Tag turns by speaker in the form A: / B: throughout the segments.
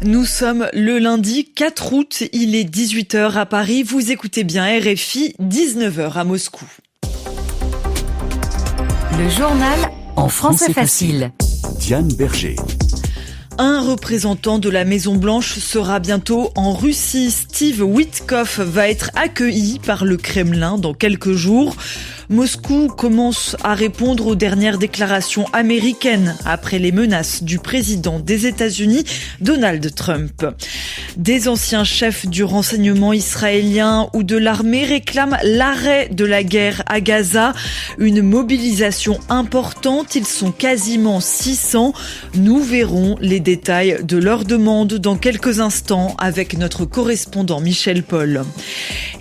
A: Nous sommes le lundi 4 août, il est 18h à Paris, vous écoutez bien RFI, 19h à Moscou.
B: Le journal en français facile.
C: Diane Berger.
A: Un représentant de la Maison-Blanche sera bientôt en Russie. Steve Witkoff va être accueilli par le Kremlin dans quelques jours. Moscou commence à répondre aux dernières déclarations américaines après les menaces du président des États-Unis, Donald Trump. Des anciens chefs du renseignement israélien ou de l'armée réclament l'arrêt de la guerre à Gaza. Une mobilisation importante, ils sont quasiment 600. Nous verrons les détails de leur demande dans quelques instants avec notre correspondant Michel Paul.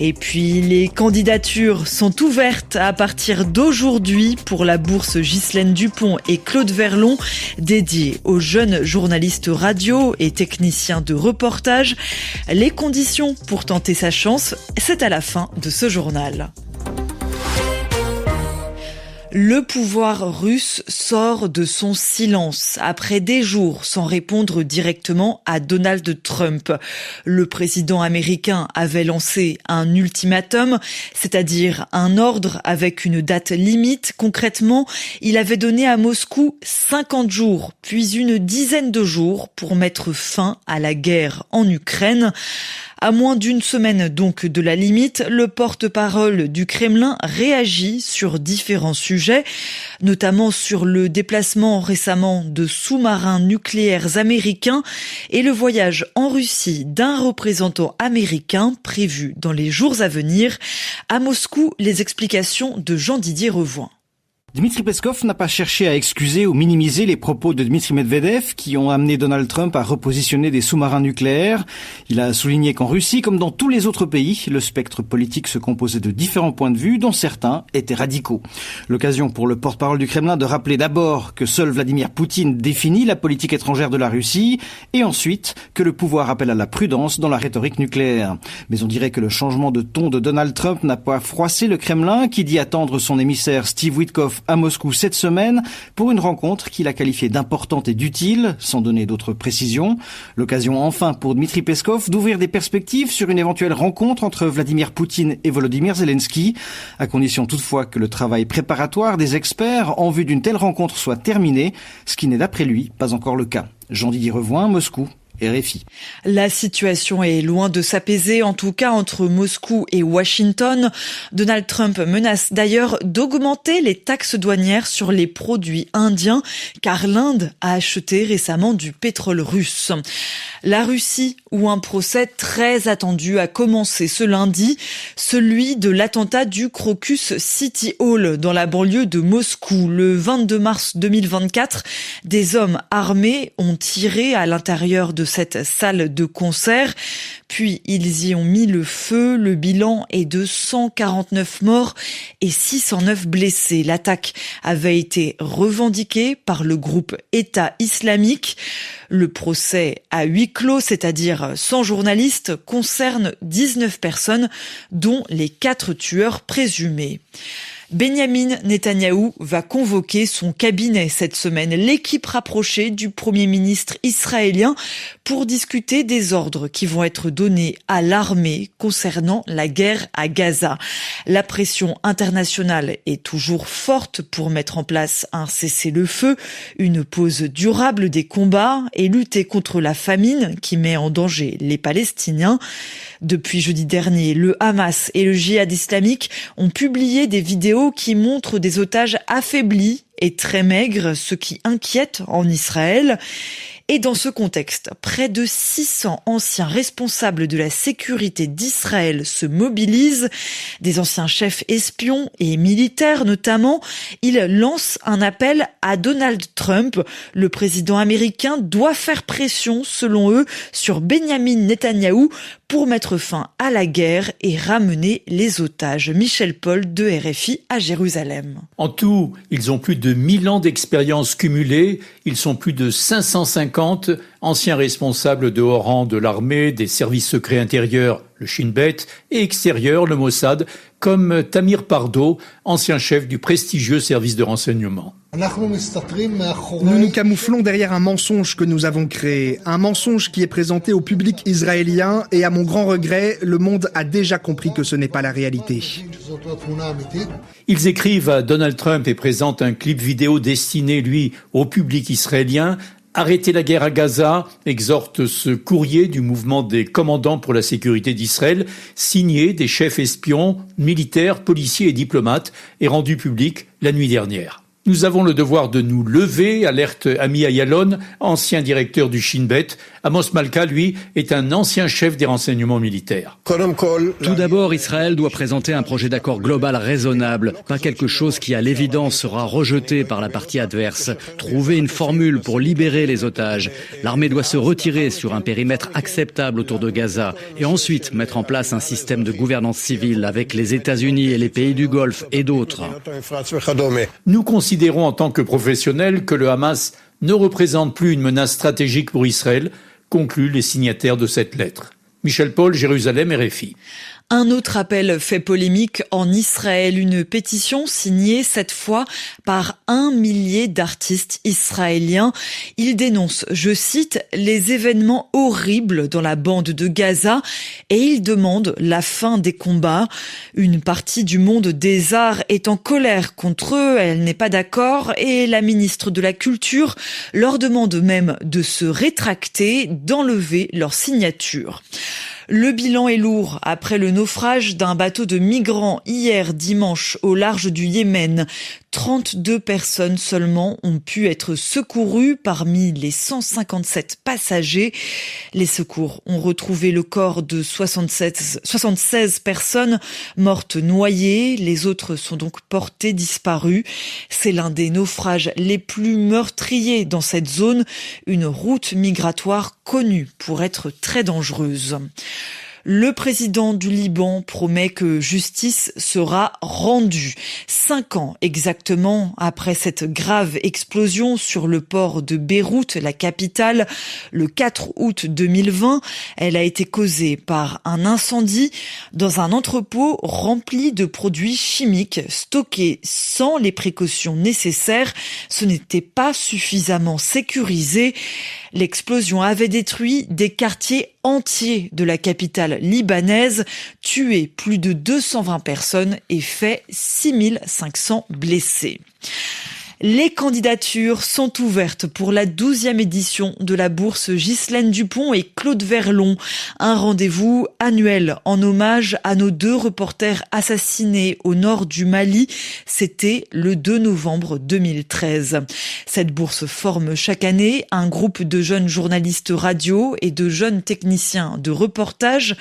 A: Et puis les candidatures sont ouvertes à partir d'aujourd'hui pour la bourse Ghislaine Dupont et Claude Verlon, dédiée aux jeunes journalistes radio et techniciens de reportage. Les conditions pour tenter sa chance, c'est à la fin de ce journal. Le pouvoir russe sort de son silence après des jours sans répondre directement à Donald Trump. Le président américain avait lancé un ultimatum, c'est-à-dire un ordre avec une date limite. Concrètement, il avait donné à Moscou 50 jours, puis une dizaine de jours pour mettre fin à la guerre en Ukraine. À moins d'une semaine donc de la limite, le porte-parole du Kremlin réagit sur différents sujets, notamment sur le déplacement récemment de sous-marins nucléaires américains et le voyage en Russie d'un représentant américain prévu dans les jours à venir. À Moscou, les explications de Jean-Didier Revoin.
D: Dmitri Peskov n'a pas cherché à excuser ou minimiser les propos de Dmitri Medvedev qui ont amené Donald Trump à repositionner des sous-marins nucléaires. Il a souligné qu'en Russie, comme dans tous les autres pays, le spectre politique se composait de différents points de vue, dont certains étaient radicaux. L'occasion pour le porte-parole du Kremlin de rappeler d'abord que seul Vladimir Poutine définit la politique étrangère de la Russie et ensuite que le pouvoir appelle à la prudence dans la rhétorique nucléaire. Mais on dirait que le changement de ton de Donald Trump n'a pas froissé le Kremlin qui dit attendre son émissaire Steve Witkoff à Moscou cette semaine pour une rencontre qu'il a qualifiée d'importante et d'utile, sans donner d'autres précisions. L'occasion enfin pour Dmitri Peskov d'ouvrir des perspectives sur une éventuelle rencontre entre Vladimir Poutine et Volodymyr Zelensky, à condition toutefois que le travail préparatoire des experts en vue d'une telle rencontre soit terminé, ce qui n'est d'après lui pas encore le cas. Jean-Didier Revoin, Moscou. RFI.
A: La situation est loin de s'apaiser, en tout cas entre Moscou et Washington. Donald Trump menace d'ailleurs d'augmenter les taxes douanières sur les produits indiens, car l'Inde a acheté récemment du pétrole russe. La Russie, où un procès très attendu a commencé ce lundi, celui de l'attentat du Crocus City Hall dans la banlieue de Moscou. Le 22 mars 2024, des hommes armés ont tiré à l'intérieur de cette salle de concert, puis ils y ont mis le feu. Le bilan est de 149 morts et 609 blessés. L'attaque avait été revendiquée par le groupe État islamique. Le procès à huis clos, c'est-à-dire sans journalistes, concerne 19 personnes, dont les 4 tueurs présumés. Benyamin Netanyahou va convoquer son cabinet cette semaine, l'équipe rapprochée du Premier ministre israélien, pour discuter des ordres qui vont être donnés à l'armée concernant la guerre à Gaza. La pression internationale est toujours forte pour mettre en place un cessez-le-feu, une pause durable des combats et lutter contre la famine qui met en danger les Palestiniens. Depuis jeudi dernier, le Hamas et le djihad islamique ont publié des vidéos qui montrent des otages affaiblis et très maigres, ce qui inquiète en Israël. Et dans ce contexte, près de 600 anciens responsables de la sécurité d'Israël se mobilisent, des anciens chefs espions et militaires notamment. Ils lancent un appel à Donald Trump. Le président américain doit faire pression, selon eux, sur Benyamin Netanyahou pour mettre fin à la guerre et ramener les otages. Michel Paul de RFI à Jérusalem.
E: En tout, ils ont plus de 1000 ans d'expérience cumulée. Ils sont plus de 550 anciens responsables de haut rang de l'armée, des services secrets intérieurs le Shin Bet, et extérieur, le Mossad, comme Tamir Pardo, ancien chef du prestigieux service de renseignement.
C: Nous nous camouflons derrière un mensonge que nous avons créé, un mensonge qui est présenté au public israélien et à mon grand regret, le monde a déjà compris que ce n'est pas la réalité.
E: Ils écrivent à Donald Trump et présentent un clip vidéo destiné, lui, au public israélien. Arrêtez la guerre à Gaza, exhorte ce courrier du mouvement des commandants pour la sécurité d'Israël, signé des chefs espions, militaires, policiers et diplomates, et rendu public la nuit dernière. Nous avons le devoir de nous lever, alerte Ami Ayalon, ancien directeur du Shin Bet. Amos Malka, lui, est un ancien chef des renseignements militaires.
F: Tout d'abord, Israël doit présenter un projet d'accord global raisonnable, pas quelque chose qui, à l'évidence, sera rejeté par la partie adverse. Trouver une formule pour libérer les otages. L'armée doit se retirer sur un périmètre acceptable autour de Gaza et ensuite mettre en place un système de gouvernance civile avec les États-Unis et les pays du Golfe et d'autres.
E: Nous considérons en tant que professionnels que le Hamas ne représente plus une menace stratégique pour Israël, concluent les signataires de cette lettre. Michel Paul, Jérusalem, RFI.
A: Un autre appel fait polémique en Israël, une pétition signée cette fois par 1 millier d'artistes israéliens. Ils dénoncent, je cite, les événements horribles dans la bande de Gaza et ils demandent la fin des combats. Une partie du monde des arts est en colère contre eux, elle n'est pas d'accord et la ministre de la Culture leur demande même de se rétracter, d'enlever leur signature. Le bilan est lourd après le naufrage d'un bateau de migrants hier dimanche au large du Yémen. 32 personnes seulement ont pu être secourues parmi les 157 passagers. Les secours ont retrouvé le corps de 76 personnes mortes noyées. Les autres sont donc portées disparues. C'est l'un des naufrages les plus meurtriers dans cette zone, une route migratoire connue pour être très dangereuse. Le président du Liban promet que justice sera rendue. 5 ans exactement après cette grave explosion sur le port de Beyrouth, la capitale, le 4 août 2020. Elle a été causée par un incendie dans un entrepôt rempli de produits chimiques stockés sans les précautions nécessaires. Ce n'était pas suffisamment sécurisé. L'explosion avait détruit des quartiers entiers de la capitale libanaise, tué plus de 220 personnes et fait 6500 blessés. Les candidatures sont ouvertes pour la 12e édition de la bourse Ghislaine Dupont et Claude Verlon. Un rendez-vous annuel en hommage à nos 2 reporters assassinés au nord du Mali. C'était le 2 novembre 2013. Cette bourse forme chaque année un groupe de jeunes journalistes radio et de jeunes techniciens de reportage.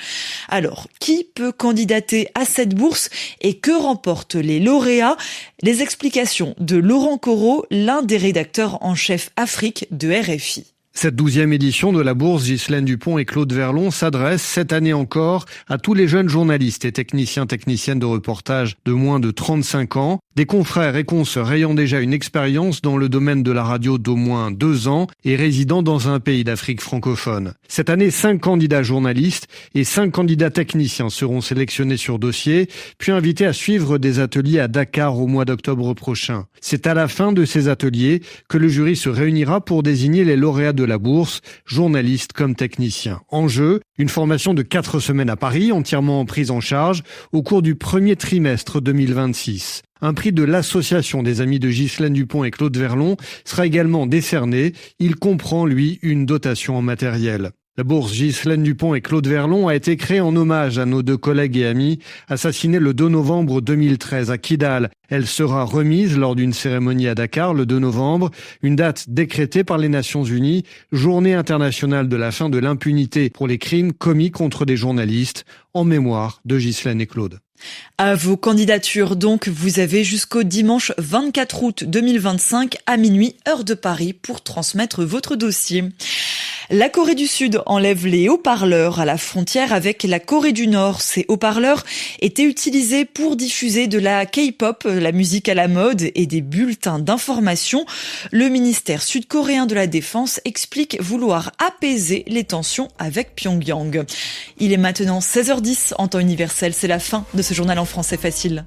A: Alors, qui peut candidater à cette bourse et que remportent les lauréats? Les explications de Laurent Corot, l'un des rédacteurs en chef Afrique de RFI.
G: Cette 12e édition de la bourse Ghislaine Dupont et Claude Verlon s'adresse cette année encore à tous les jeunes journalistes et techniciennes de reportage de moins de 35 ans, des confrères et consoeurs ayant déjà une expérience dans le domaine de la radio d'au moins 2 ans et résidant dans un pays d'Afrique francophone. Cette année, 5 candidats journalistes et 5 candidats techniciens seront sélectionnés sur dossier, puis invités à suivre des ateliers à Dakar au mois d'octobre prochain. C'est à la fin de ces ateliers que le jury se réunira pour désigner les lauréats de la bourse, journalistes comme techniciens. En jeu, une formation de 4 semaines à Paris, entièrement prise en charge au cours du premier trimestre 2026. Un prix de l'association des amis de Ghislaine Dupont et Claude Verlon sera également décerné. Il comprend, lui, une dotation en matériel. La bourse Ghislaine Dupont et Claude Verlon a été créée en hommage à nos 2 collègues et amis assassinés le 2 novembre 2013 à Kidal. Elle sera remise lors d'une cérémonie à Dakar le 2 novembre, une date décrétée par les Nations Unies, journée internationale de la fin de l'impunité pour les crimes commis contre des journalistes, en mémoire de Ghislaine et Claude.
A: À vos candidatures donc, vous avez jusqu'au dimanche 24 août 2025 à minuit, heure de Paris, pour transmettre votre dossier. La Corée du Sud enlève les haut-parleurs à la frontière avec la Corée du Nord. Ces haut-parleurs étaient utilisés pour diffuser de la K-pop, la musique à la mode et des bulletins d'information. Le ministère sud-coréen de la Défense explique vouloir apaiser les tensions avec Pyongyang. Il est maintenant 16h10 en temps universel. C'est la fin de ce journal en français facile.